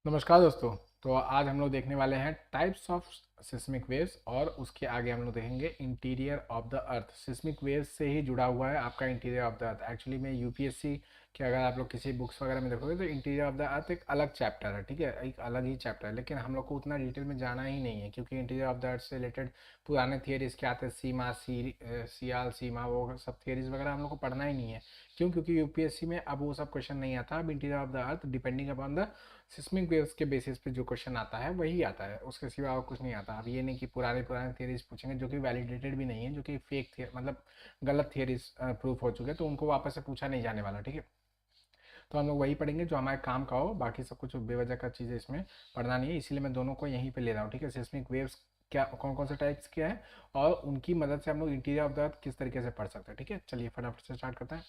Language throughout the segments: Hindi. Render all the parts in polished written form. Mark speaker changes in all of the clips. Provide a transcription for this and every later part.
Speaker 1: नमस्कार दोस्तों। तो आज हम लोग देखने वाले हैं टाइप्स ऑफ सिस्मिक वेव्स और उसके आगे हम लोग देखेंगे interior of the earth. Seismic waves से ही जुड़ा हुआ है आपका interior of the earth. Actually में यूपीएससी के अगर आप लोग किसी बुक्स वगैरह में देखोगे तो इंटीरियर ऑफ द अर्थ एक अलग चैप्टर है, ठीक है, एक अलग ही चैप्टर है, लेकिन हम लोग को उतना डिटेल में जाना ही नहीं है क्योंकि इंटीरियर ऑफ द अर्थ से रिलेटेड पुराने थियरीज क्या आते हैं, सीमा सियाल सीमा, वो सब थियरीज वगैरह हम लोग को पढ़ना ही नहीं है। क्यों? क्योंकि यूपीएससी में अब वो सब क्वेश्चन नहीं आता। अब interior of the earth depending upon the seismic waves के बेसिस पे जो क्वेश्चन आता है वही आता है, उसके सिवा और कुछ नहीं आता। अब ये नहीं कि पुराने पुराने थियरीज पूछेंगे जो कि वैलिडेटेड भी नहीं है, जो कि फेक मतलब गलत थियरीज प्रूफ हो चुके, तो उनको वापस से पूछा नहीं जाने वाला, ठीक है। तो हम लोग वही पढ़ेंगे जो हमारे काम का हो, बाकी सब कुछ बेवजह का चीज़ें इसमें पढ़ना नहीं है, इसीलिए मैं दोनों को यहीं पे ले रहा हूँ, ठीक है। सिस्मिक वेव्स क्या, कौन कौन से टाइप्स क्या है और उनकी मदद से हम लोग इंटीरियर ऑफ द अर्थ किस तरीके से पढ़ सकते हैं, ठीक है। चलिए फटाफट से स्टार्ट करते हैं।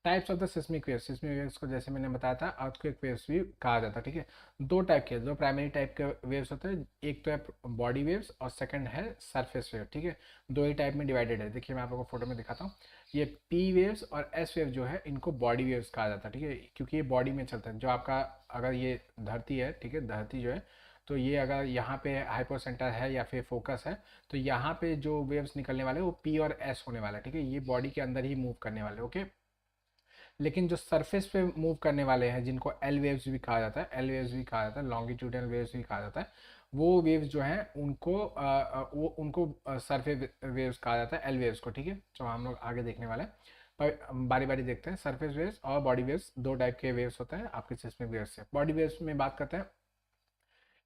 Speaker 1: Types of the seismic waves. Seismic waves को जैसे मैंने बताया था अर्थक्वेक वेव्स भी कहा जाता है, ठीक है। दो टाइप के, दो प्राइमरी टाइप के वेव्स होते हैं, एक तो है बॉडी वेव्स और सेकंड है सरफेस वेव, ठीक है। दो ही टाइप में डिवाइडेड है। देखिए मैं आप लोगों को फोटो में दिखाता हूँ। ये पी वेव्स और एस वेव जो है इनको बॉडी वेव्स कहा जाता है, ठीक है, क्योंकि ये बॉडी में चलता है। जो आपका अगर ये धरती है, ठीक है, धरती जो है, तो ये अगर यहाँ पे हाइपो सेंटर है या फिर फोकस है, तो यहाँ पे जो वेव्स निकलने वाले वो पी और एस होने वाला है, ठीक है। ये बॉडी के अंदर ही मूव करने वाले, ओके। लेकिन जो सरफेस पे मूव करने वाले हैं जिनको एल वेव्स भी कहा जाता है, एल वेव्स भी कहा जाता है, लॉन्गिट्यूडनल वेव्स भी कहा जाता है, वो वेव्स जो हैं उनको वो उनको सरफेस वेव्स कहा जाता है, एल वेव्स को, ठीक है। जो हम लोग आगे देखने वाले हैं, पर बारी बारी देखते हैं। सरफेस वेव्स और बॉडी वेव्स दो टाइप के वेव्स होते हैं आपके सिस्मिक वेव्स से। बॉडी वेव्स में बात करते हैं,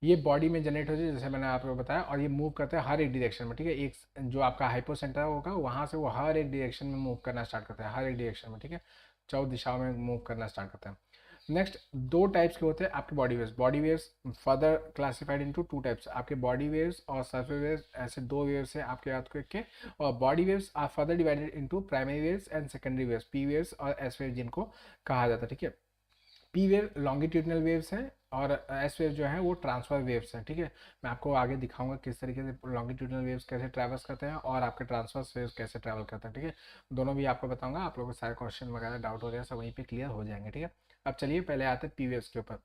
Speaker 1: ये बॉडी में जनरेट होती है जैसे मैंने आपको बताया, और ये मूव करते हैं हर एक डायरेक्शन में, ठीक है। एक जो आपका हाइपो सेंटर होगा वहां से वो हर एक डायरेक्शन में मूव करना स्टार्ट करता है, हर एक डायरेक्शन में, ठीक है। 14 दिशाओं में मूव करना स्टार्ट करता है। नेक्स्ट दो टाइप्स के होते हैं आपके body waves. Body waves further classified into two types. आपके बॉडी वेव्स और सरफेस वेव्स ऐसे दो वेव्स हैं आपके अर्थक्वेक के। और body waves are further divided into primary waves and secondary waves, P waves और एस वेव जिनको कहा जाता है, ठीक है। पी वेव लॉन्गिट्यूडनल वेव्स हैं और एस वेव जो है वो ट्रांसफर वेव्स हैं, ठीक है। मैं आपको आगे दिखाऊंगा किस तरीके से लॉन्गिट्यूडनल वेव्स कैसे ट्रैवल्स करते हैं और आपके ट्रांसफर वेव्स कैसे ट्रैवल करते हैं, ठीक है। दोनों भी आपको बताऊंगा। आप लोगों को सारे क्वेश्चन वगैरह डाउट हो रहे हैं सब वहीं पे क्लियर हो जाएंगे, ठीक है। अब चलिए पहले आते हैं पी वेव्स के ऊपर।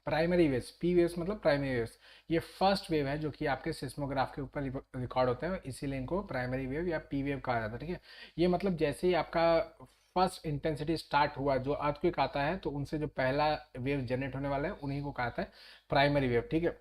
Speaker 1: प्राइमरी वेव्स, पी वेव्स मतलब प्राइमरी वेव्स। ये फर्स्ट वेव है जो कि आपके सिस्मोग्राफ के ऊपर रिकॉर्ड होते हैं, इसीलिए इनको प्राइमरी वेव या पी वेव कहा जाता है, ठीक है। ये मतलब जैसे ही आपका फर्स्ट इंटेंसिटी स्टार्ट हुआ, जो अर्थक्वेक आता है, तो उनसे जो पहला वेव जनरेट होने वाला है उन्हीं को कहा जाता है प्राइमरी वेव, ठीक है।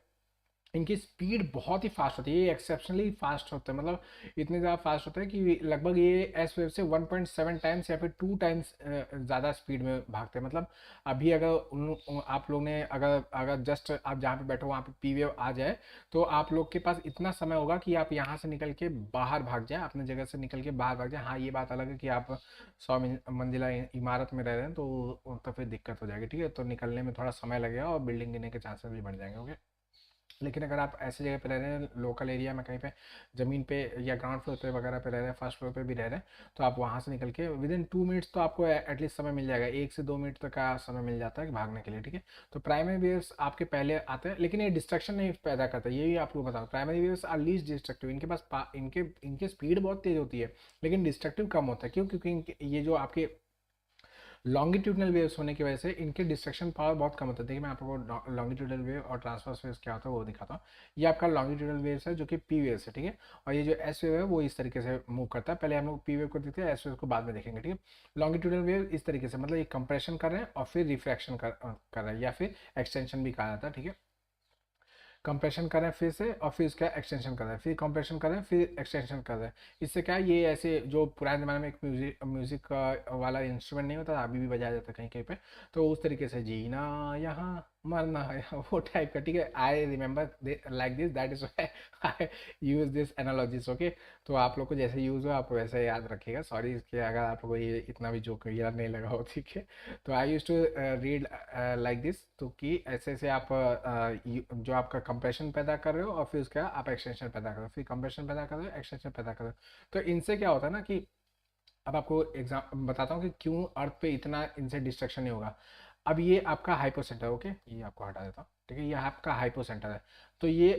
Speaker 1: इनकी स्पीड बहुत ही फास्ट होती है, ये एक्सेप्शनली फास्ट होता है, मतलब इतने ज़्यादा फास्ट होता है कि लगभग ये एस वेव से 1.7 टाइम्स या फिर 2 टाइम्स ज़्यादा स्पीड में भागते हैं। मतलब अभी अगर आप लोग ने अगर अगर जस्ट आप जहाँ पे बैठो वहाँ पे पी वेव आ जाए, तो आप लोग के पास इतना समय होगा कि आप यहाँ से निकल के बाहर भाग जाए, अपने जगह से निकल के बाहर भाग जाए। हाँ, ये बात अलग है कि आप 100 मंजिला इमारत में रह रहे हैं तो फिर दिक्कत हो जाएगी, ठीक है। तो निकलने में थोड़ा समय लगेगा और बिल्डिंग गिरने के चांसेस भी बढ़ जाएंगे, ओके। लेकिन अगर आप ऐसी जगह पे रह रहे हैं लोकल एरिया में, कहीं पे ज़मीन पे या ग्राउंड फ्लोर पे वगैरह पे रह रहे हैं, फर्स्ट फ्लोर पे भी रह रहे हैं, तो आप वहाँ से निकल के विद इन 2 मिनट्स तो आपको एटलीस्ट समय मिल जाएगा, 1 से 2 मिनट तक का समय मिल जाता है भागने के लिए, ठीक है। तो प्राइमरी वेव्स आपके पहले आते हैं, लेकिन ये डिस्ट्रक्शन नहीं पैदा करता, ये भी आपको बताओ। Primary waves are least destructive. इनके पास इनके इनके स्पीड बहुत तेज़ होती है लेकिन डिस्ट्रक्टिव कम होता है। क्यों? क्योंकि ये जो आपके लॉन्गिट्यूडनल वेव्स होने की वजह से इनके डिस्ट्रक्शन पावर बहुत कम होता है। देखिए मैं आपको लॉन्गिट्यूडनल वेव और ट्रांसवर्स वेव्स क्या होता है वो दिखाता हूँ। ये आपका लॉन्गिट्यूडनल वेव्स है जो कि पी वेव्स है, ठीक है। और ये जो एस वेव है वो इस तरीके से मूव करता है। पहले हम लोग पी वेव को देखते हैं, एस वेव को बाद में देखेंगे, ठीक है। लॉन्गिट्यूडनल वेव इस तरीके से, मतलब ये कंप्रेशन कर रहे हैं और फिर रिफ्रैक्शन कर रहे हैं, या फिर एक्सटेंशन भी कहा जाता है, ठीक है। कंप्रेशन कर रहे हैं फिर से, और फिर उसका एक्सटेंशन कर रहे हैं, फिर कंप्रेशन कर रहे हैं, फिर एक्सटेंशन कर रहे हैं। इससे क्या है, ये ऐसे जो पुराने ज़माने में एक म्यूजिक म्यूजिक वाला इंस्ट्रूमेंट नहीं होता था, अभी भी बजाया जाता है कहीं कहीं पे, तो उस तरीके से जीना यहाँ मरना है वो टाइप का, ठीक है। I remember like this, that is I use this analogies, okay. तो आप लोग को जैसे यूज़ हो आप वैसे याद रखिएगा। सॉरी इसके अगर आप लोग को ये इतना भी जोक याद नहीं लगा हो, ठीक है। तो I use to read like this, तो कि ऐसे ऐसे आप जो आपका कंप्रेशन पैदा कर रहे हो और फिर उसका आप एक्सटेंशन पैदा कर रहे हो, फिर कंप्रेशन पैदा कर रहे हो, एक्सटेंशन पैदा कर रहे हो। तो इनसे क्या होता है ना कि अब आपको एग्जाम बताता हूँ कि क्यों अर्थ पे इतना इनसे डिस्ट्रक्शन नहीं होगा। अब ये आपका हाइपो सेंटर, ओके, ये आपको हटा देता हूँ, ठीक है। ये आपका हाइपो सेंटर है, तो ये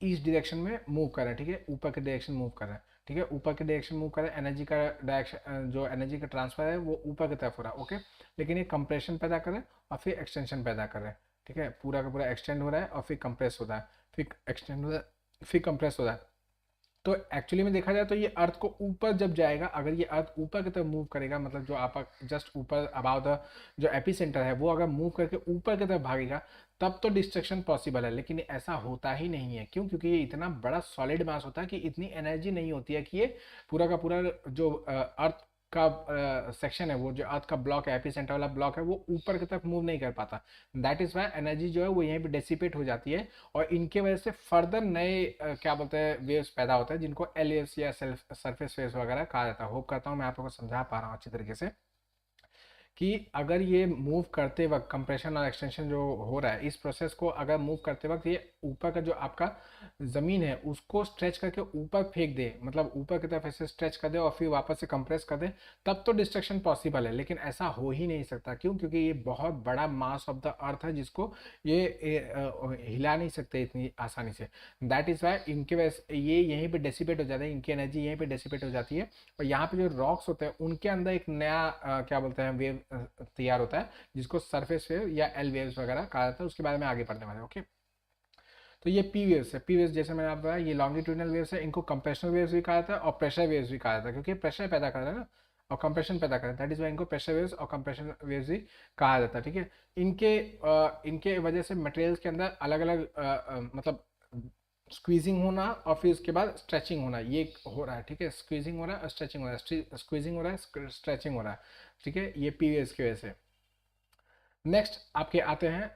Speaker 1: इस डायरेक्शन में मूव कर रहा है, ठीक है, ऊपर के डायरेक्शन मूव कर रहा है, ठीक है, ऊपर के डायरेक्शन मूव कर रहा है। एनर्जी का डायरेक्शन, जो एनर्जी का ट्रांसफर है वो ऊपर की तरफ हो रहा है, ओके। लेकिन ये कंप्रेशन पैदा कर रहे हैं और फिर एक्सटेंशन पैदा कर रहे हैं, ठीक है, पूरा का पूरा एक्सटेंड हो रहा है और फिर कंप्रेस होता है, फिर एक्सटेंड होता है, फिर कंप्रेस होता है। तो एक्चुअली में देखा जाए तो ये अर्थ को ऊपर जब जाएगा, अगर ये अर्थ ऊपर की तरफ मूव करेगा, मतलब जो आप जस्ट ऊपर अबाउ द जो एपी सेंटर है वो अगर मूव करके ऊपर की तरफ भागेगा, तब तो डिस्ट्रक्शन पॉसिबल है। लेकिन ऐसा होता ही नहीं है, क्यों? क्योंकि ये इतना बड़ा सॉलिड मास होता है कि इतनी एनर्जी नहीं होती है कि ये पूरा का पूरा जो अर्थ का सेक्शन है, वो जो अर्थ का ब्लॉक है, एपी सेंटर वाला ब्लॉक है, वो ऊपर की तरफ मूव नहीं कर पाता। दैट इज वाई एनर्जी जो है वो यहीं पे डेसिपेट हो जाती है, और इनके वजह से फर्दर नए क्या बोलते हैं वेव्स पैदा होते हैं, जिनको एल वेव्स या सरफेस वेव्स वगैरह कहा जाता है। होप करता हूँ मैं आप लोगों को समझा पा रहा हूँ अच्छी तरीके से कि अगर ये मूव करते वक्त कंप्रेशन और एक्सटेंशन जो हो रहा है, इस प्रोसेस को अगर मूव करते वक्त ये ऊपर का जो आपका ज़मीन है उसको स्ट्रेच करके ऊपर फेंक दे, मतलब ऊपर की तरफ ऐसे स्ट्रेच कर दे और फिर वापस से कंप्रेस कर दे, तब तो डिस्ट्रक्शन पॉसिबल है। लेकिन ऐसा हो ही नहीं सकता, क्यों? क्योंकि ये बहुत बड़ा मास ऑफ द अर्थ है, जिसको हिला नहीं सकते इतनी आसानी से। दैट इज़ वाई इनके वजह से ये यहीं पर डेसिपेट हो जाता है, इनकी एनर्जी यहीं पर डेसिपेट हो जाती है, और यहाँ पे जो रॉक्स होते हैं उनके अंदर एक नया क्या बोलते हैं वेव तैयार होता है, जिसको सरफेस वेव या एल वेव्स वगैरह कहा जाता है। उसके बारे में आगे पढ़ने वाले, ओके। तो ये पी वेव्स है। पी वेव्स जैसे मैंने आपको बताया, ये लॉन्गिट्यूडनल वेव्स है, इनको कंप्रेशनल वेव्स भी कहा जाता है और प्रेशर वेव्स भी कहा जाता है, क्योंकि प्रेशर पैदा कर रहा है ना और कंप्रेशन पैदा कर रहा है। दैट इज वाई इनको प्रेशर वेव्स और कंप्रेशन वेव्स भी कहा जाता है, ठीक है। इनके वजह से मटेरियल्स के अंदर अलग अलग मतलब स्क्वीजिंग होना और फिर उसके बाद स्ट्रेचिंग होना, ये हो रहा है, ठीक है। स्क्वीजिंग हो रहा है, स्ट्रेचिंग हो रहा है, स्क्वीजिंग हो रहा है, स्ट्रेचिंग हो रहा है, ठीक है। ये पी वेव्स की वजह से। नेक्स्ट आपके आते हैं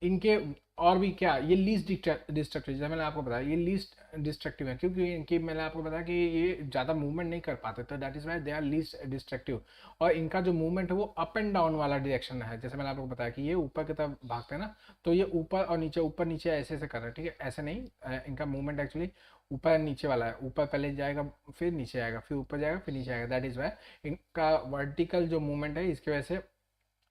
Speaker 1: इनके और भी क्या, ये लीस्ट डिस्ट्रक्टिव, जैसे मैंने आपको बताया ये लीस्ट डिस्ट्रक्टिव है, क्योंकि इनकी मैंने आपको बताया कि ये ज़्यादा मूवमेंट नहीं कर पाते, तो that is why they are least destructive. और इनका जो मूवमेंट है वो अप एंड डाउन वाला डायरेक्शन है, जैसे मैंने आपको बताया कि ये ऊपर की तरफ भागते हैं ना, तो ये ऊपर नीचे ऐसे ऐसे कर रहे हैं, ठीक है। ऐसे नहीं, इनका मूवमेंट एक्चुअली ऊपर नीचे वाला है, ऊपर पहले जाएगा फिर नीचे आएगा, फिर ऊपर जाएगा फिर नीचे आएगा। दैट इज वाई इनका वर्टिकल जो मूवमेंट है, इसकी वजह से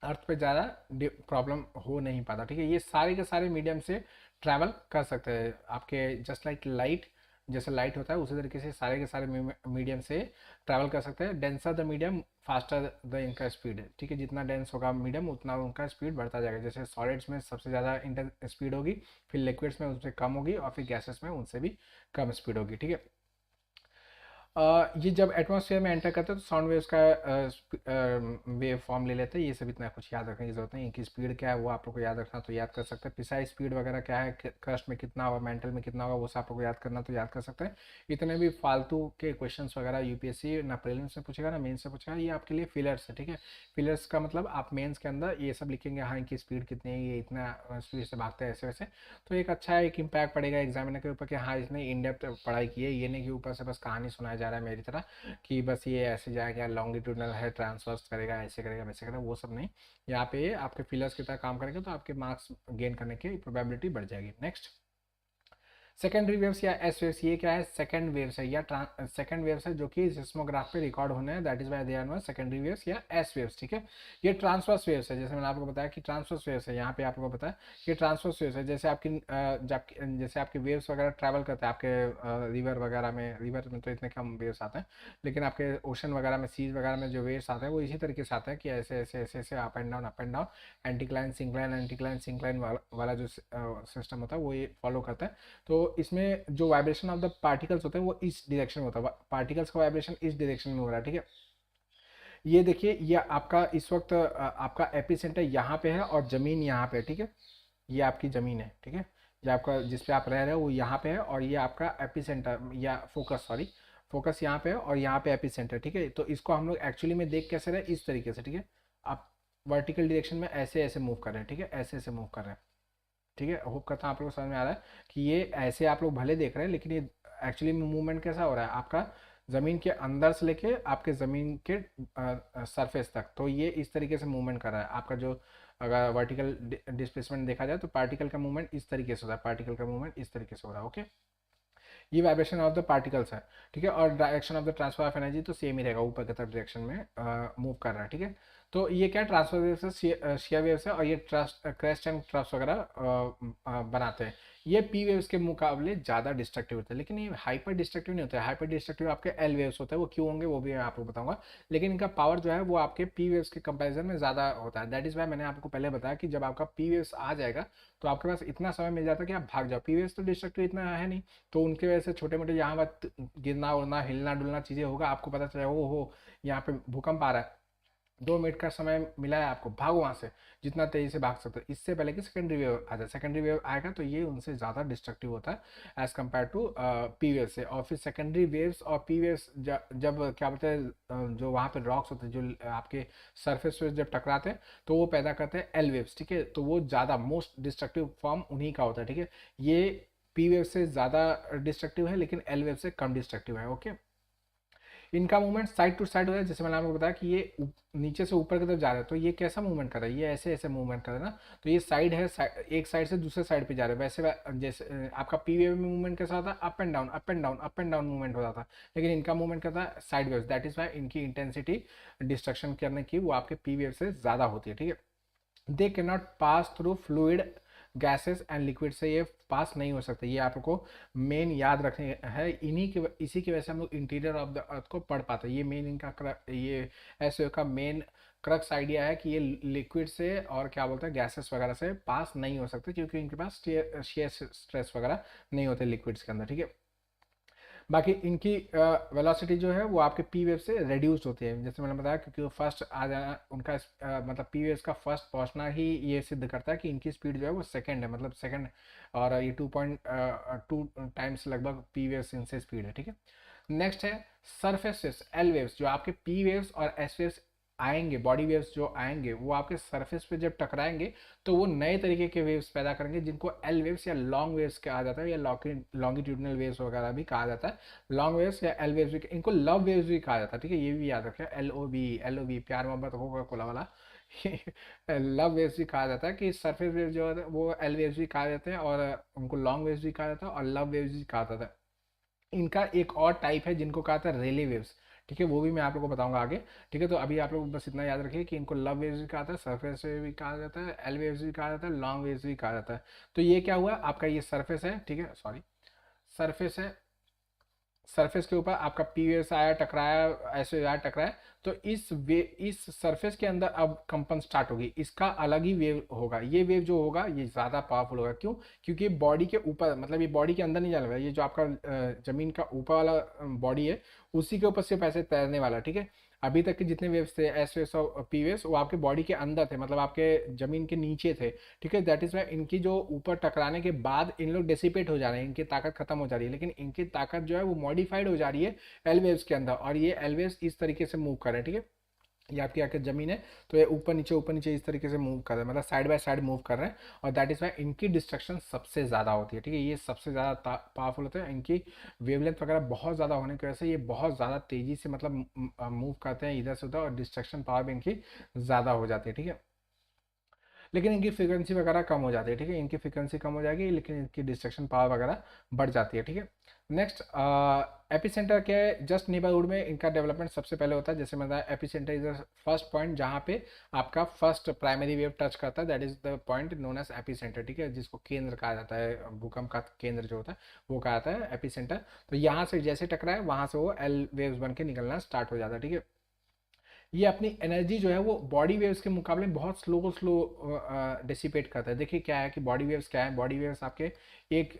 Speaker 1: अर्थ पे ज़्यादा प्रॉब्लम हो नहीं पाता, ठीक है। ये सारे के सारे मीडियम से ट्रैवल कर सकते हैं आपके, जस्ट लाइक लाइट, जैसे लाइट होता है उसी तरीके से सारे के सारे मीडियम से ट्रैवल कर सकते हैं। Denser the medium faster the इनका स्पीड है, ठीक है। जितना डेंस होगा मीडियम उतना उनका स्पीड बढ़ता जाएगा। जैसे सॉलिड्स में सबसे ज़्यादा स्पीड होगी, फिर लिक्विड्स में उनसे कम होगी, और फिर गैसेस में उनसे भी कम स्पीड होगी, ठीक है। ये जब एटमॉस्फेयर में एंटर करते हैं तो साउंड वेव्स का वेव फॉर्म ले लेते हैं। ये सब इतना कुछ याद रखने की जरूरत नहीं, इनकी स्पीड क्या है वो आप लोग को याद रखना तो याद कर सकते हैं। प्रिसाइज स्पीड वगैरह क्या है, क्रस्ट में कितना होगा, मेंटल में कितना होगा, वो सब आप लोग को याद करना तो याद कर सकते हैं। इतने भी फालतू के क्वेश्चंस वगैरह यूपीएससी ना प्रीलिम्स में पूछेगा ना मेंस में पूछेगा, ये आपके लिए फिलर्स है, ठीक है। फिलर्स का मतलब आप मेंस के अंदर ये सब लिखेंगे, हाँ इनकी स्पीड कितनी है, ये इतना स्पीड से भागते हैं ऐसे वैसे, तो एक अच्छा एक इम्पैक्ट पड़ेगा एग्जामिनर के ऊपर कि हाँ इसने इन डेप्थ पढ़ाई की है, ये नहीं कि ऊपर से बस कहानी सुनाया जा रहा है मेरी तरह कि बस ये ऐसे जाएगा लॉन्गिट्यूडनल है, ट्रांसवर्स करेगा, ऐसे करेगा वैसे करेगा, वो सब नहीं। यहाँ पे आपके फिलर्स की तरह काम करेंगे तो आपके मार्क्स गेन करने की प्रोबेबिलिटी बढ़ जाएगी। नेक्स्ट, सेकेंडरी वेव्स या एस वेव्स, ये क्या है? सेकंड वेव्स है या सेकंड वेव्स है जो कि सिस्मोग्राफ पे रिकॉर्ड होने हैं, that is why they are known secondary waves या एस वेव्स, ठीक है। ये ट्रांसवर्स वेव्स है, जैसे मैंने आपको बताया कि ट्रांसवर्स वेव्स है, यहाँ पे आपको पता है कि ट्रांसवर्स वेव्स है। जैसे आपके वेव्स वगैरह ट्रैवल करते हैं आपके रिवर वगैरह में, रिवर में तो इतने कम वेव्स आते हैं, लेकिन आपके ओशन वगैरह में, सीज वगैरह में जो वेव्स आते हैं वो इसी तरीके से आते हैं कि ऐसे ऐसे ऐसे ऐसे up and down anticline syncline वाला जो सिस्टम होता है वो ये फॉलो करता है। तो इसमें जो वाइब्रेशन ऑफ द पार्टिकल्स होते हैं वो इस डायरेक्शन में होता है, पार्टिकल्स का वाइब्रेशन इस डायरेक्शन में हो रहा है, ठीक है। ये देखिए, ये आपका इस वक्त आपका एपिसेंटर यहाँ पे है और जमीन यहाँ पे है, ठीक है। ये आपकी जमीन है, ठीक है। ये आपका जिस पे आप रह रहे हो वो यहाँ पे है, और ये आपका एपिसेंटर या फोकस, सॉरी फोकस यहाँ पे है और यहाँ पे एपिसेंटर, ठीक है। तो इसको हम लोग एक्चुअली में देख कैसे रहे, इस तरीके से, ठीक है। आप वर्टिकल डायरेक्शन में ऐसे ऐसे मूव कर रहे हैं, ठीक है, ऐसे ऐसे मूव कर रहे हैं, ठीक है। होप करता हूँ आप लोग को समझ में आ रहा है कि ये ऐसे आप लोग भले देख रहे हैं, लेकिन ये एक्चुअली में मूवमेंट कैसा हो रहा है आपका ज़मीन के अंदर से लेके आपके ज़मीन के सरफेस तक, तो ये इस तरीके से मूवमेंट कर रहा है आपका जो, अगर वर्टिकल डिस्प्लेसमेंट देखा जाए तो पार्टिकल का मूवमेंट इस तरीके से हो रहा है, पार्टिकल का मूवमेंट इस तरीके से हो रहा है, ओके। ये वाइब्रेशन ऑफ द पार्टिकल्स है, ठीक है। और direction of the transfer of energy तो सेम ही रहेगा, ऊपर की तरफ डायरेक्शन में मूव कर रहा है, ठीक है। तो ये क्या ट्रांसफर वेव से शेयर वेव से, और ये ट्रस्ट क्रेस्ट एंड ट्रस्ट वगैरह बनाते हैं। ये पी वेव्स के मुकाबले ज़्यादा डिस्ट्रक्टिव होते हैं, लेकिन ये हाइपर डिस्ट्रक्टिव नहीं होते हैं। हाइपर डिस्ट्रक्टिव आपके एल वेव्स होते हैं, वो क्यों होंगे वो भी मैं आपको बताऊंगा। लेकिन इनका पावर जो है वो आपके पी वेव्स के कंपैरिजन में ज़्यादा होता है। दैट इज़ वाई मैंने आपको पहले बताया कि जब आपका पी वेव्स आ जाएगा तो आपके पास इतना समय मिल जाता है कि आप भाग जाओ। पी वेव्स तो डिस्ट्रक्टिव इतना है नहीं, तो उनकी वजह से छोटे मोटे यहाँ बात गिरना उड़ना हिलना डुलना चीज़ें होगा, आपको पता चलेगा वो हो यहाँ पे भूकंप आ रहा है, 2 मिनट का समय मिला है आपको, भागो वहाँ से जितना तेजी से भाग सकते हो, इससे पहले कि सेकेंडरी वेव आ जाए। सेकेंडरी वेव आएगा तो ये उनसे ज़्यादा डिस्ट्रक्टिव होता है as compare to P wave से। और फिर सेकेंडरी वेव्स और पी वेव्स जब क्या बोलते हैं जो वहाँ पे रॉक्स होते हैं जो आपके सरफेस पे जब टकराते हैं तो वो पैदा करते हैं एल वेव्स, ठीक है। तो वो ज़्यादा मोस्ट डिस्ट्रक्टिव फॉर्म उन्हीं का होता है, ठीक है। ये पी वेव से ज़्यादा डिस्ट्रक्टिव है लेकिन एल वेव से कम डिस्ट्रक्टिव है, ओके। इनका मूवमेंट साइड टू साइड होता है, जैसे मैंने आपको बताया कि ये नीचे से ऊपर की तरफ जा रहा है, तो ये कैसा मूवमेंट कर रहा है, ये ऐसे ऐसे मूवमेंट कर रहा है ना। तो ये साइड है, एक साइड से दूसरे साइड पे जा रहा है। वैसे जैसे आपका पी वेव में मूवमेंट कैसा होता है, up and down up and down up and down movement होता था, लेकिन इनका मूवमेंट कैसा है, side wave. That is why इनकी इंटेंसिटी डिस्ट्रक्शन करने की वो आपके पी वेव से ज़्यादा होती है, ठीक है। They can not pass through fluid gases and liquid से ये पास नहीं हो सकते। ये आपको मेन याद रखने है, इसी की वजह से हम लोग इंटीरियर ऑफ द अर्थ को पढ़ पाते हैं। ये मेन इनका ये ऐसे का मेन क्रक्स आइडिया है कि ये लिक्विड से और क्या बोलते हैं गैसेस वगैरह से पास नहीं हो सकते, क्योंकि इनके पास शेयर स्ट्रेस वगैरह नहीं होते लिक्विड्स के अंदर, ठीक है। बाकी इनकी वेलोसिटी जो है वो आपके पी वेव से रेड्यूस होती है, जैसे मैंने बताया, क्योंकि वो फर्स्ट आ जाना उनका मतलब पी वेव्स का फर्स्ट पहुंचना ही ये सिद्ध करता है कि इनकी स्पीड जो है वो सेकंड है, मतलब सेकंड, और ये 2.2 टाइम्स लगभग पी वेव्स इनसे स्पीड है, ठीक है। नेक्स्ट है सरफेस एल वेव्स। जो आपके पी वेव्स और एस वेव्स आएंगे, बॉडी वेव्स जो आएंगे वो आपके सरफेस पे जब टकराएंगे तो वो नए तरीके के वेव्स पैदा करेंगे, जिनको एल वेव्स या लॉन्ग वेव्स कहा जाता है, या लॉन्गिट्यूडनल वेव्स वगैरह भी कहा जाता है। लॉन्ग वेव्स या एल वेव्स भी, इनको लव वेव्स भी कहा जाता है, ठीक है। ये भी याद रखें, एल ओ बी प्यार मोहब्बत कोका कोला वाला लव वेव्स भी कहा जाता है, कि सरफेस वेव जो है वो एल वेव्स भी कहा जाते हैं, और उनको लॉन्ग वेव्स भी कहा जाता है और लव वेव्स भी कहा जाता है। इनका एक और टाइप है जिनको कहा था रेले वेव्स, ठीक है, वो भी मैं आप लोगों को बताऊंगा आगे, ठीक है। तो अभी आप लोग बस इतना याद रखिए कि इनको लव वेव्स भी कहा जाता है, सरफेस वेव भी कहा जाता है, एल वेव्स भी कहा जाता है, लॉन्ग वेव्स भी कहा जाता है। तो ये क्या हुआ, आपका ये सरफेस है, ठीक है, सॉरी, सरफेस है, सरफेस के ऊपर आपका पी वेव्स आया टकराया, ऐसे आया टकराया, तो इस सरफेस के अंदर अब कंपन स्टार्ट होगी, इसका अलग ही वेव होगा। ये वेव जो होगा ये ज़्यादा पावरफुल होगा, क्यों, क्योंकि बॉडी के ऊपर, मतलब ये बॉडी के अंदर नहीं जाने वाला, ये जो आपका जमीन का ऊपर वाला बॉडी है उसी के ऊपर सिर्फ ऐसे तैरने वाला, ठीक है। अभी तक के जितने वेव्स थे, एस वेव्स और पी वेव्स, वो आपके बॉडी के अंदर थे, मतलब आपके जमीन के नीचे थे, ठीक है। दैट इज वाई इनकी जो ऊपर टकराने के बाद इन लोग डेसिपेट हो जा रहे हैं, इनकी ताकत खत्म हो जा रही है, लेकिन इनकी ताकत जो है वो मॉडिफाइड हो जा रही है एल वेव्स के अंदर, और ये एल वेव्स इस तरीके से मूव कर रहे हैं, ठीक है। ये आपकी आके जमीन है तो ये ऊपर नीचे इस तरीके से मूव कर रहे हैं, मतलब साइड बाय साइड मूव कर रहे हैं, और दैट इज वाई इनकी डिस्ट्रक्शन सबसे ज़्यादा होती है, ठीक है। ये सबसे ज़्यादा पावरफुल होते हैं, इनकी वेवलेंथ वगैरह बहुत ज़्यादा होने की वजह से ये बहुत ज़्यादा तेज़ी से मतलब मूव करते हैं इधर से उधर, और डिस्ट्रक्शन पावर भी इनकी ज़्यादा हो जाती है, ठीक है। लेकिन इनकी फ्रीक्वेंसी वगैरह कम हो जाती है, ठीक है। इनकी फ्रीक्वेंसी कम हो जाएगी लेकिन इनकी डिस्ट्रक्शन पावर वगैरह बढ़ जाती है, ठीक है। नेक्स्ट, एपिसेंटर के जस्ट नेबरहुड में इनका डेवलपमेंट सबसे पहले होता है। जैसे मैं बताया, epicentre is the first point जहाँ पे आपका फर्स्ट प्राइमरी वेव टच करता है, that is the point known as epicentre, ठीक है, जिसको केंद्र कहा जाता है, भूकंप का केंद्र जो होता है वो कहा जाता है एपिसेंटर। तो यहाँ से जैसे टकरा है वहाँ से वो एल वेव्स बन के निकलना स्टार्ट हो जाता है, ठीक है। ये अपनी एनर्जी जो है वो बॉडी वेव्स के मुकाबले बहुत स्लो डिसिपेट करता है। देखिए क्या है कि बॉडी वेव्स क्या है, बॉडी वेव्स आपके एक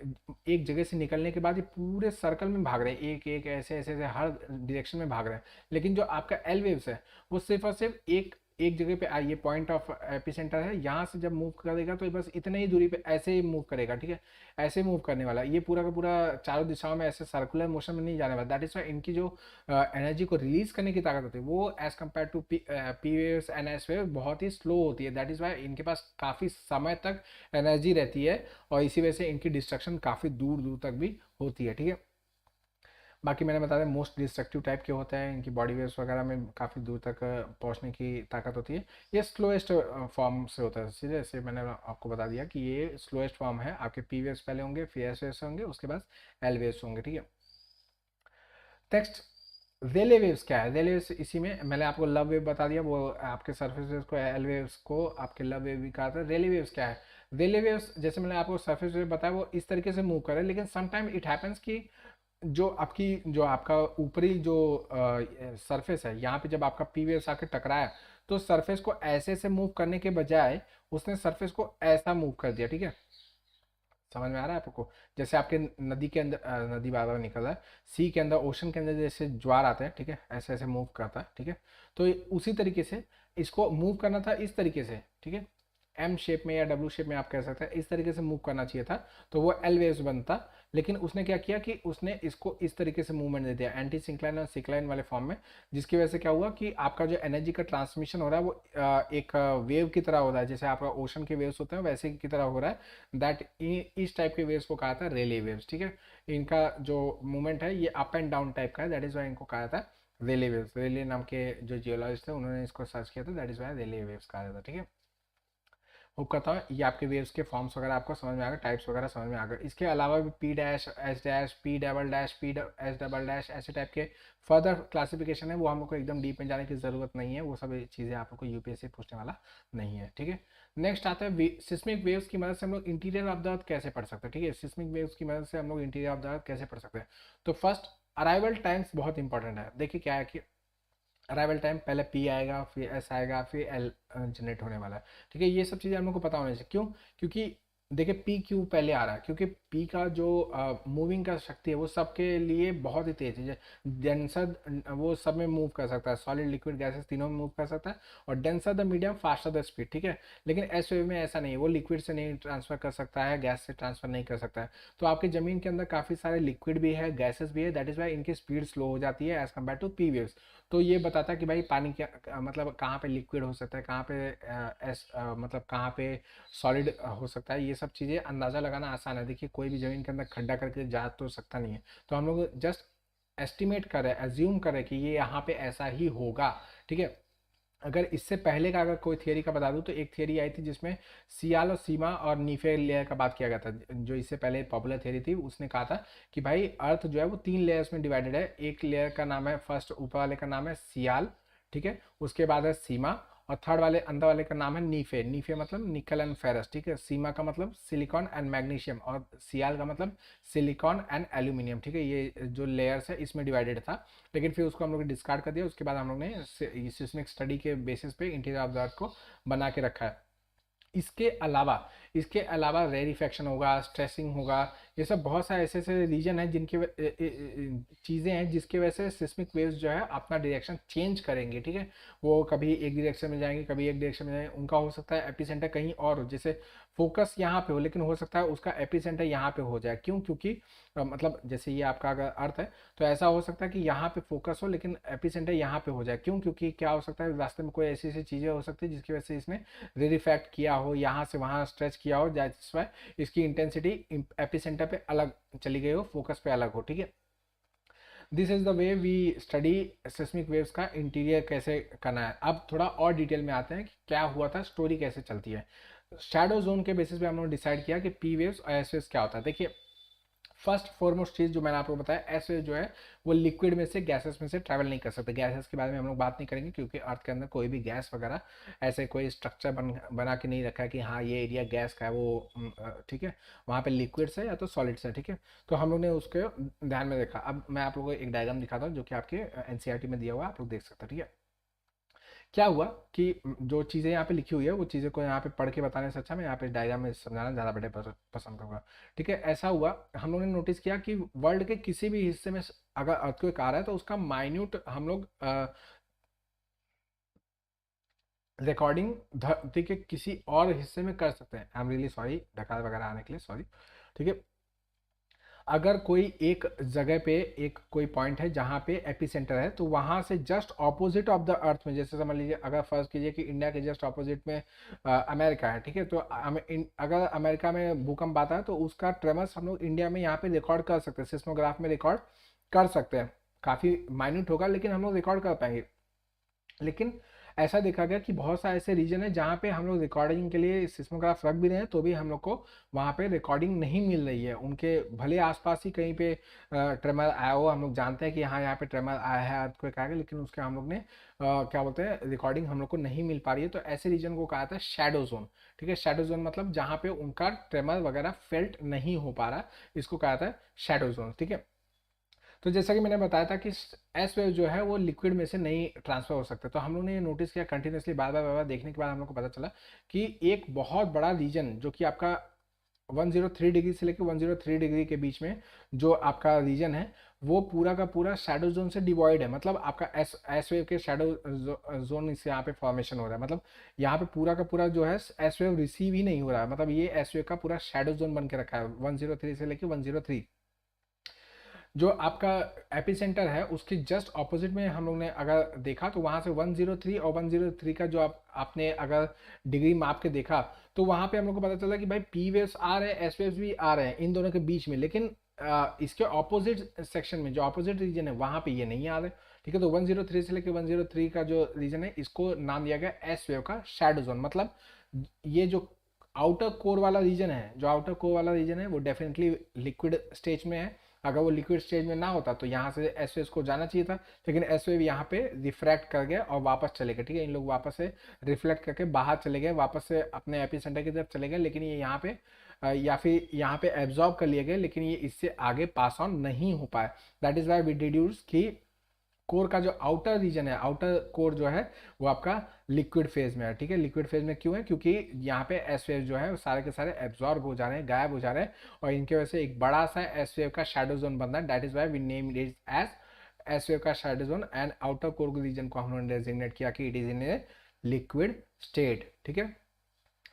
Speaker 1: एक जगह से निकलने के बाद ये पूरे सर्कल में भाग रहे हैं, एक एक ऐसे ऐसे ऐसे हर डायरेक्शन में भाग रहे हैं। लेकिन जो आपका एल वेव्स है वो सिर्फ और सिर्फ एक एक जगह पे ये पॉइंट ऑफ एपिसेंटर है, यहाँ से जब मूव करेगा तो ये बस इतने ही दूरी पे ऐसे ही मूव करेगा, ठीक है। ऐसे मूव करने वाला, ये पूरा का पूरा चारों दिशाओं में ऐसे सर्कुलर मोशन में नहीं जाने वाला। दैट इज वाई इनकी जो एनर्जी को रिलीज करने की ताकत होती है वो as compare to P waves and S wave बहुत ही स्लो होती है। दैट इज वाई इनके पास काफ़ी समय तक एनर्जी रहती है, और इसी वजह से इनकी डिस्ट्रक्शन काफ़ी दूर दूर तक भी होती है, ठीक है। बाकी मैंने बताया मोस्ट डिस्ट्रक्टिव टाइप के होते हैं, इनकी बॉडी वेव्स वगैरह में काफ़ी दूर तक पहुंचने की ताकत होती है। ये स्लोएस्ट फॉर्म से होता है, सीधे जैसे मैंने आपको बता दिया कि ये स्लोएस्ट फॉर्म है। आपके पी वेव्स पहले होंगे, फिर एस वेव्स होंगे, उसके बाद एल वेव्स होंगे, ठीक है। नेक्स्ट, रेले वेव्स क्या है? रेले वेव्स, इसी में मैंने आपको लव वेव बता दिया, वो आपके सरफेस वेव्स को, एल वेव्स को आपके लव वेव भी कहा था। रेले वेव्स क्या है? रेले वेव्स जैसे मैंने आपको सरफेस वेव बताया वो इस तरीके से मूव करे, लेकिन समटाइम इट हैपेंस कि जो आपका ऊपरी जो सरफेस है, यहाँ पे जब आपका पी वेव्स आके टकराया तो सरफेस को ऐसे से मूव करने के बजाय उसने सरफेस को ऐसा मूव कर दिया, ठीक है? समझ में आ रहा है आपको? जैसे आपके नदी के अंदर नदी बार बार निकल रहा है, सी के अंदर, ओशन के अंदर जैसे ज्वार आते हैं, ठीक है, ऐसे ऐसे मूव करता है, ठीक है? तो उसी तरीके से इसको मूव करना था, इस तरीके से, ठीक है, एम शेप में या डब्ल्यू शेप में आप कह सकते हैं, इस तरीके से मूव करना चाहिए था, तो वो एल वेव्स बनता। लेकिन उसने क्या किया कि उसने इसको इस तरीके से मूवमेंट दे दिया, एंटी सिंक्लाइन और सिक्लाइन वाले फॉर्म में, जिसकी वजह से क्या हुआ कि आपका जो एनर्जी का ट्रांसमिशन हो रहा है वो एक वेव की तरह हो रहा है, जैसे आपका ओशन के वेव्स होते हैं वैसे की तरह हो रहा है। दैट इस टाइप के वेव्स को कहा था रेले वेव्स, ठीक है? इनका जो मूवमेंट है ये अप एंड डाउन टाइप का है, दैट इज वाई इनको कहा था रेले वेव्स। रेले नाम के जो जियोलॉजिस्ट थे उन्होंने इसको सर्च किया था, that is why Rayleigh waves कहा जाता है, ठीक है? होप करता हूँ ये आपके वेव्स के फॉर्म्स वगैरह आपको समझ में आ गए, टाइप्स वगैरह समझ में आ गए। इसके अलावा भी P dash, S dash, P double dash, P S double dash, ऐसे टाइप के फर्दर क्लासिफिकेशन है, वो हम लोग को एकदम डीप में जाने की ज़रूरत नहीं है, वो सब चीज़ें आप लोग को यूपीएससी पूछने वाला नहीं है, ठीक है? नेक्स्ट आता है सिस्मिक वेव्स की मदद से हम लोग इंटीरियर ऑफ द अर्थ कैसे पढ़ सकते हैं, ठीक है? सिस्मिक वेव्स की मदद से हम लोग इंटीरियर ऑफ द अर्थ कैसे पढ़ सकते हैं? तो फर्स्ट, अराइवल टाइम्स बहुत इंपॉर्टेंट है। देखिए क्या है कि अराइवल टाइम पहले पी आएगा, फिर एस आएगा, फिर एल जनरेट होने वाला है, ठीक है? ये सब चीज़ें हम लोग को पता होनी चाहिए। क्यों? क्योंकि देखिए पी क्यों पहले आ रहा है, क्योंकि पी का जो मूविंग का शक्ति है वो सबके लिए बहुत ही तेज है। डेंसर वो सब में मूव कर सकता है, सॉलिड लिक्विड गैसेस तीनों में मूव कर सकता है, और denser the medium faster the speed, ठीक है? लेकिन एस वेव में ऐसा नहीं है, वो लिक्विड से नहीं ट्रांसफर कर सकता है, गैस से ट्रांसफर नहीं कर सकता है। तो आपकी ज़मीन के अंदर काफ़ी सारे लिक्विड भी है, गैसेस भी है, दैट इज़ वाई इनकी स्पीड स्लो हो जाती है as compare to P waves. तो ये बताता है कि भाई पानी क्या मतलब कहाँ पे लिक्विड हो सकता है, कहाँ पे मतलब कहाँ पे सॉलिड हो सकता है, ये सब चीज़ें अंदाज़ा लगाना आसान है। देखिए कोई भी ज़मीन के अंदर खड्डा करके जा तो सकता नहीं है, तो हम लोग जस्ट एस्टिमेट करें, एज्यूम करें कि ये यहाँ पे ऐसा ही होगा, ठीक है? अगर इससे पहले का अगर कोई थियरी का बता दूं तो एक थियरी आई थी जिसमें सियाल और सीमा और नीफे लेयर का बात किया गया था, जो इससे पहले पॉपुलर थियरी थी। उसने कहा था कि भाई अर्थ जो है वो 3 लेयर्स में डिवाइडेड है, एक लेयर का नाम है, फर्स्ट ऊपर वाले का नाम है सियाल, ठीक है? उसके बाद है सीमा, और थर्ड वाले अंदर वाले का नाम है नीफे। नीफे मतलब निकल एंड फेरस, ठीक है? सीमा का मतलब सिलिकॉन एंड मैग्नीशियम, और सियाल का मतलब सिलिकॉन एंड एल्यूमिनियम, ठीक है? ये जो लेयर्स है इसमें डिवाइडेड था, लेकिन फिर उसको हम लोग ने डिस्कार्ड कर दिया। उसके बाद हम लोग ने सिस्मिक स्टडी के बेसिस पे इंटीरियर ऑफ द अर्थ को बना के रखा है। इसके अलावा रेरिफेक्शन होगा, स्ट्रेसिंग होगा, ये सब बहुत सारे ऐसे ऐसे रीजन हैं जिनके चीज़ें हैं जिसकी वजह से सिस्मिक वेव्स जो है अपना डायरेक्शन चेंज करेंगे, ठीक है? वो कभी एक डायरेक्शन में जाएंगे, कभी एक डायरेक्शन में जाएंगे। उनका हो सकता है एपिसेंटर कहीं और हो, जैसे फोकस यहाँ पे हो, लेकिन हो सकता है उसका एपिसेंटर यहाँ पे हो जाए। क्यों? क्योंकि मतलब जैसे ये आपका अगर अर्थ है तो ऐसा हो सकता है कि यहाँ पे फोकस हो लेकिन एपिसेंटर यहाँ पे हो जाए। क्यों? क्योंकि क्या हो सकता है, रास्ते में कोई ऐसी ऐसी चीज़ें हो सकती है जिसकी वजह से इसने रिफ्रैक्ट किया हो, यहाँ से वहाँ स्ट्रेच किया हो, दैट्स व्हाई इसकी इंटेंसिटी एपिसेंटर पे अलग चली गई हो, फोकस पे अलग हो, ठीक है? This is the way we study seismic waves का इंटीरियर कैसे करना है। अब थोड़ा और डिटेल में आते हैं कि क्या हुआ था, स्टोरी कैसे चलती है। शैडो जोन के बेसिस पे हम लोग डिसाइड किया कि पी वेव्स और एस वेव्स क्या होता है। देखिए फर्स्ट फॉरमोस्ट चीज़ जो मैंने आपको बताया, ऐसे जो है वो लिक्विड में से, गैसेस में से ट्रैवल नहीं कर सकते। गैसेस के बारे में हम लोग बात नहीं करेंगे क्योंकि अर्थ के अंदर कोई भी गैस वगैरह ऐसे कोई स्ट्रक्चर बना के नहीं रखा है कि हाँ ये एरिया गैस का है, वो ठीक है? वहाँ पे लिक्विड्स है या तो सॉलिड्स है, ठीक है? तो हम लोग ने उसको ध्यान में देखा। अब मैं आप लोगों को एक डायग्राम दिखाता हूँ जो कि आपके एनसीईआरटी में दिया हुआ है, आप लोग देख सकते हैं, ठीक है? क्या हुआ कि जो चीज़ें यहाँ पे लिखी हुई है वो चीज़ें को यहाँ पे पढ़ के बताने से अच्छा मैं यहाँ पे डायग्राम में समझाना ज़्यादा बड़े पसंद करूँगा, ठीक है? ऐसा हुआ, हम लोगों ने नोटिस किया कि वर्ल्ड के किसी भी हिस्से में अगर अर्थक्वेक आ रहा है तो उसका माइन्यूट हम लोग रिकॉर्डिंग धरती के किसी और हिस्से में कर सकते हैं। I am really sorry Dhakal वगैरह आने के लिए, सॉरी, ठीक है? अगर कोई एक जगह पे एक कोई पॉइंट है जहाँ पे एपिसेंटर है तो वहाँ से just opposite of the earth में, जैसे समझ लीजिए अगर फर्ज कीजिए कि इंडिया के जस्ट ऑपोजिट में अमेरिका है, ठीक है? तो अगर अमेरिका में भूकंप आता है तो उसका ट्रेमर्स हम लोग इंडिया में यहाँ पे रिकॉर्ड कर सकते हैं, सिस्मोग्राफ में रिकॉर्ड कर सकते हैं। काफ़ी माइन्यूट होगा लेकिन हम लोग रिकॉर्ड कर पाएंगे। लेकिन ऐसा देखा गया कि बहुत सारे ऐसे रीजन है जहाँ पे हम लोग रिकॉर्डिंग के लिए सिस्मोग्राफ रख भी रहे हैं तो भी हम लोग को वहाँ पे रिकॉर्डिंग नहीं मिल रही है। उनके भले आसपास ही कहीं पे ट्रेमर आया हो, हम लोग जानते हैं कि हाँ यहाँ पे ट्रेमर आया है, अर्थक्वेक आया है, लेकिन उसके हम लोग ने क्या बोलते हैं रिकॉर्डिंग हम लोग को नहीं मिल पा रही है। तो ऐसे रीजन को कहा था शैडो जोन। ठीक है, शैडो जोन मतलब जहाँ पे उनका ट्रेमर वगैरह फेल्ट नहीं हो पा रहा, इसको कहा था शैडो जोन। ठीक है, तो जैसा कि मैंने बताया था कि एस वेव जो है वो लिक्विड में से नहीं ट्रांसफर हो सकते। तो हम लोग ने ये नोटिस किया कंटिन्यूसली, बार बार देखने के बाद हम लोग को पता चला कि एक बहुत बड़ा रीजन जो कि आपका 103 डिग्री से लेकर 103 डिग्री के बीच में जो आपका रीजन है वो पूरा का पूरा शैडो जोन से डिवॉइड है। मतलब आपका एस एस वेव के शैडो जोन इससे यहाँ पे फॉर्मेशन हो रहा है। मतलब यहाँ पे पूरा का पूरा जो है एस वेव रिसीव ही नहीं हो रहा है, मतलब ये एस वेव का पूरा शैडो जोन बन के रखा है 103 से लेकर 103। जो आपका एपिसेंटर है उसके जस्ट ऑपोजिट में हम लोग ने अगर देखा तो वहाँ से 103 और 103 का जो आपने अगर डिग्री माप के देखा तो वहाँ पे हम लोग को पता चला कि भाई पी वेव्स आ रहे हैं, एस वेव्स भी आ रहे हैं इन दोनों के बीच में, लेकिन इसके ऑपोजिट सेक्शन में जो ऑपोजिट रीजन है वहाँ पे ये नहीं आ रहे। ठीक है, तो 103 से लेकर 103 का जो रीजन है इसको नाम दिया गया एस वेव का शैडो जोन। मतलब ये जो आउटर कोर वाला रीजन है, जो आउटर कोर वाला रीजन है वो डेफिनेटली लिक्विड स्टेज में है। अगर वो लिक्विड स्टेज में ना होता तो यहाँ से एस वेव को जाना चाहिए था, लेकिन एस वेव यहाँ पे रिफ्रैक्ट कर गया और वापस चले गए। ठीक है, इन लोग वापस से रिफ्लेक्ट करके बाहर चले गए, वापस से अपने एपिसेंटर की तरफ चले गए, लेकिन ये यहाँ पे या फिर यहाँ पे एब्जॉर्ब कर लिए गए, लेकिन ये इससे आगे पास ऑन नहीं हो पाए। That is why we deduce कि कोर का जो आउटर रीजन है, आउटर कोर जो है वो आपका लिक्विड फेज में है। ठीक है, लिक्विड फेज में क्यों है, क्योंकि यहाँ पे एस वेव जो है वो सारे के सारे एब्जॉर्ब हो जा रहे हैं, गायब हो जा रहे हैं, और इनके वजह से एक बड़ा सा एस वेव का शैडो जोन बन रहा है। That is why we name it as S wave का shadow zone. And outer core region को हम लोगों ने डेजिग्नेट किया कि it is in a liquid state. ठीक है,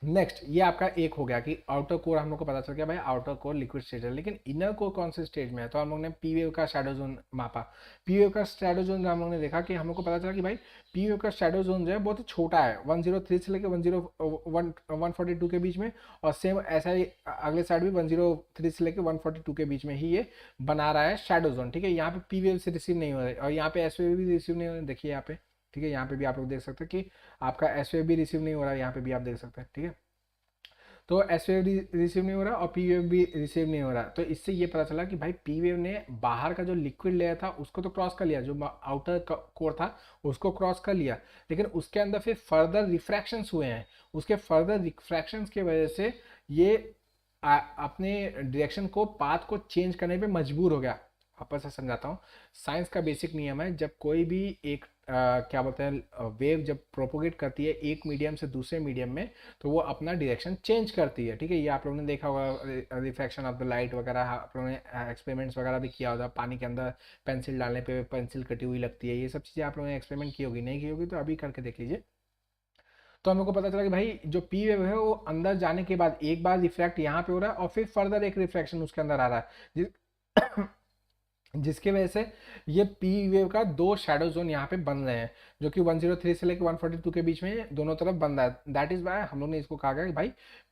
Speaker 1: नेक्स्ट ये आपका एक हो गया कि आउटर कोर हम लोग को पता चल गया भाई आउटर कोर लिक्विड स्टेज है, लेकिन इनर कोर कौन से स्टेज में है। तो हम लोग ने पी वेव का शैडो जोन मापा। पी वेव का शैडो जोन हम लोग ने देखा कि हम लोग को पता चला कि भाई पी वेव का शैडो जोन जो है बहुत ही छोटा है, 103 से लेकर 142 के बीच में, और सेम ऐसा ही अगले साइड भी 103 से लेकर 142 के बीच में ही ये बना रहा है शैडो जोन। ठीक है, यहाँ पे पी वेव से रिसीव नहीं हो रहा है और यहाँ पे एस वेव भी रिसीव नहीं हो रहा है, देखिए यहाँ पे। ठीक है, यहाँ पे भी आप लोग देख सकते हैं कि आपका एस वेव भी रिसीव नहीं हो रहा है, यहाँ पे भी आप देख सकते हैं। ठीक है, तो एस वेव रिसीव नहीं हो रहा और पी वेव भी रिसीव नहीं हो रहा। तो इससे ये पता चला कि भाई पी वेव ने बाहर का जो लिक्विड लेयर था उसको तो क्रॉस कर लिया, जो आउटर कोर था उसको क्रॉस कर लिया, लेकिन उसके अंदर फिर फर्दर रिफ्रैक्शंस हुए हैं। उसके फर्दर रिफ्रैक्शंस की वजह से ये अपने डायरेक्शन को, पाथ को चेंज करने पे मजबूर हो गया। वापस से समझाता हूँ, साइंस का बेसिक नियम है, जब कोई भी एक क्या बोलते हैं वेव जब प्रोपोगेट करती है एक मीडियम से दूसरे मीडियम में तो वो अपना डायरेक्शन चेंज करती है। ठीक है, ये आप लोगों ने देखा होगा रिफ्रैक्शन ऑफ द लाइट वगैरह, आप लोगों ने एक्सपेरिमेंट्स वगैरह भी किया होगा, पानी के अंदर पेंसिल डालने पे पेंसिल कटी हुई लगती है, ये सब चीज़ें आप लोगों ने एक्सपेरिमेंट की होगी, नहीं की होगी तो अभी करके देख लीजिए। तो हम लोग को पता चला कि भाई जो पी वेव है वो अंदर जाने के बाद एक बार रिफ्रैक्ट यहाँ पे हो रहा है और फिर फर्दर एक रिफ्रैक्शन उसके अंदर आ रहा है, जिसकी वजह से ये पी वेव का दो शैडो जोन यहाँ पे बन रहे हैं, जो कि 103 से लेकर 142 के बीच में दोनों तरफ बन रहा है। दैट इज वाई हम लोग ने इसको कहा गया कि भाई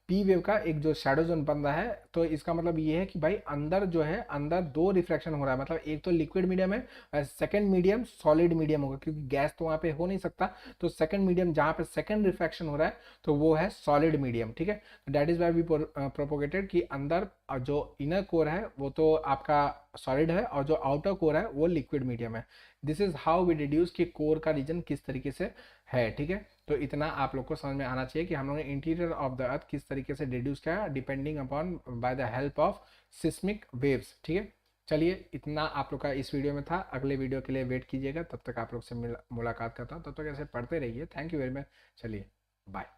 Speaker 1: पी वेव का एक जो शैडो जोन बन रहा है, तो इसका मतलब ये है कि भाई अंदर जो है अंदर दो रिफ्रैक्शन हो रहा है। मतलब एक तो लिक्विड मीडियम है और सेकंड मीडियम सॉलिड मीडियम होगा, क्योंकि गैस तो वहाँ पे हो नहीं सकता, तो सेकंड मीडियम जहाँ पे सेकंड रिफ्रैक्शन हो रहा है तो वो है सॉलिड मीडियम। ठीक है, that is why we propagated कि अंदर जो इनर कोर है वो तो आपका सॉलिड है और जो आउटर कोर है वो लिक्विड मीडियम है। This is how we deduce कि कोर का रीजन किस तरीके से है। ठीक है, तो इतना आप लोग को समझ में आना चाहिए कि हम लोगों ने इंटीरियर ऑफ द अर्थ किस तरीके से डिड्यूस किया depending upon by the help of seismic waves. ठीक है, चलिए इतना आप लोग का इस वीडियो में था, अगले वीडियो के लिए वेट कीजिएगा, तब तक आप लोग से मुलाकात करता हूँ, तब तक ऐसे पढ़ते रहिए। थैंक यू वेरी मच, चलिए बाय।